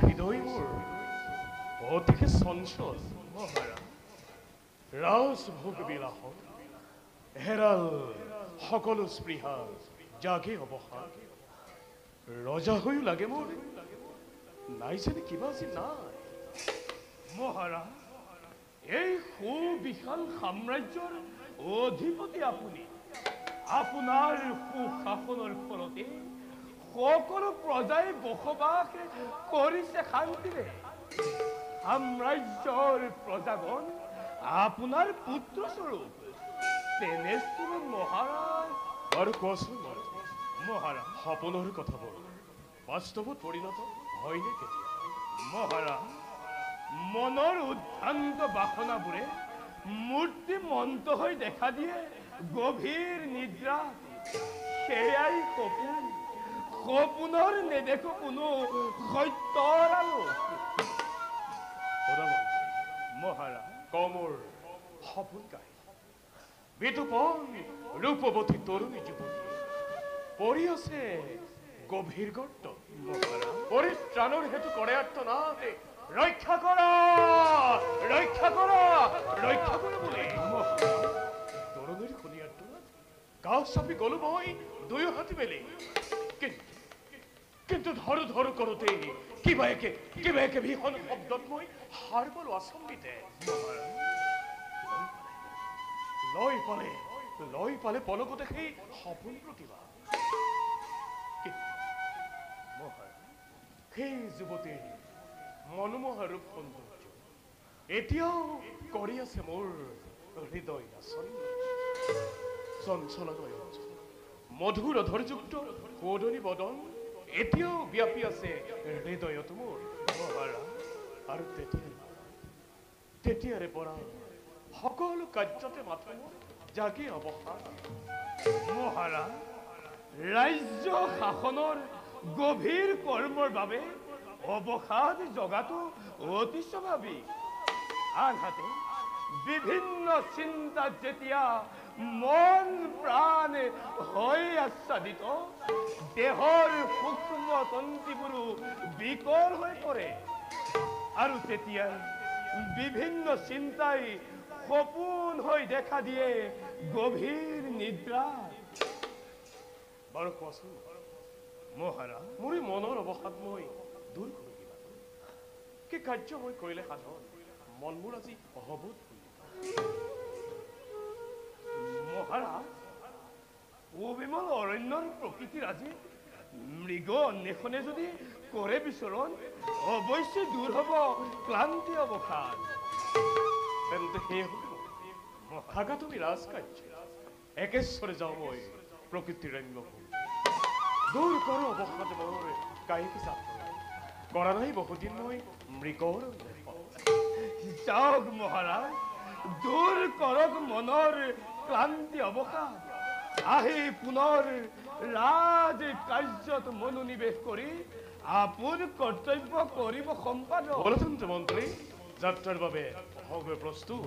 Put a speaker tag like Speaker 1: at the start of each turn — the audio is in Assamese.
Speaker 1: হৃদয় মোৰ অতিকে চঞ্চল মহাৰাজ ৰাজভোগ বিলাস হেৰাল সকলো স্পৃহা জাগে অৱসাদ ৰজা হৈও লাগে মোৰ নাই যেনে কিবা আজি নাই মহাৰাজ এই সুবিশাল সাম্ৰাজ্যৰ অধিপতি আপুনি আপোনাৰ সুশাসনৰ ফলতে সকলো প্ৰজাই বসবাস কৰিছে শান্তিৰে সাম্ৰাজ্যৰ প্ৰজাগণ আপোনাৰ পুত্ৰস্বৰূপ তেনেস্থলত মহাৰাজ আৰু কোৱাচোন মহাৰাজ সপোনৰ কথাবোৰ বাস্তৱত পৰিণত হয়নে কেতিয়া মহাৰাজ মনৰ উদ্ভ্ৰান্ত বাসনাবোৰে মূৰ্তিমন্ত হৈ দেখা দিয়ে গভীৰ নিদ্ৰা সেয়াই সপোন সপোনৰ নেদেখো কোনো সত্যৰ আলোক মহাৰাজ কমৰ সপোন গাই বিতুপন ৰূপৱতী তৰুণী যুৱতী পৰি আছে গভীৰ গৰ্ত মহাৰাজ পৰিত্ৰাণৰ হেতু কৰে আৰ্তনাদ ৰক্ষা কৰা ৰক্ষা কৰা ৰক্ষা কৰা বুলি তৰুণীৰ শুনি আৰ্তনাদ গাঁও চাপি গলো মই দুয়ো হাতী মেলি কিন্তু ধৰো ধৰো কৰোতে কিবা একে ভীষণ শব্দত মই সাৰ পালো আচম্বিতে লয় পালে পলকতে সেই সপোন প্ৰতিভা সেই যুৱতীৰ মনোমোহা ৰূপ সৌন্দৰ্য এতিয়াও কৰি আছে মোৰ হৃদয় নাচন চঞ্চলময় অঞ্চল মধুৰ অধৰযুক্ত কৌদনী বদন এতিয়াও ব্যাপী আছে হৃদয়ত মোৰ মহাৰাজ আৰু তেতিয়াৰে পৰা সকলো কাৰ্যতে মাথো জাগি অৱসাদ মহাৰাজ ৰাজ্য শাসনৰ গভীৰ কৰ্মৰ বাবে অৱসাদ জগাটো অতি স্বাভাৱিক আনহাতে বিভিন্ন চিন্তাত যেতিয়া মন প্ৰাণ হৈ আচ্ছাদিত দেহৰ সূক্ষ্ম তন্ত্ৰীবোৰো বিকল হৈ পৰে আৰু
Speaker 2: বিভিন্ন চিন্তাই সপোন হৈ দেখা দিয়ে গভীৰ নিদ্ৰা।
Speaker 1: বাৰু কোৱাচোন
Speaker 2: মহাৰাজ,
Speaker 1: মোৰ এই মনৰ অৱসাদ মই দূৰ কৰোঁ কিবা কি কাৰ্য মই কৰিলে সাধন মন মোৰ আজি অহবোধ হৈ
Speaker 2: মহাৰাজ, অবিমল অৰণ্যৰ প্ৰকৃতিৰ আজি মৃগ অন্বেষণে যদি কৰে বিচৰণ, অৱশ্যে দূৰ হ'ব ক্লান্তি অৱসাদ।
Speaker 1: তেন্তে সেই হ'ব থাকা তুমি ৰাজকাৰ্য একেশ্বৰে যাওঁ মই প্ৰকৃতিৰ ৰম্যভূমি দূৰ কৰোঁ অৱসাদ মোৰ কাহিনী চাপ কৰা নাই বহুদিন মই মৃগৰ
Speaker 2: যাওক মহাৰাজ, দূৰ কৰক মনৰ ক্লান্তি অৱসাদ। আহি পুনৰ ৰাজ কাৰ্যত মনোনিৱেশ কৰি আপোন কৰ্তব্য কৰিব সম্পাদন।
Speaker 1: গণতন্ত্ৰ মন্ত্ৰী যাত্ৰাৰ বাবে প্ৰস্তুত।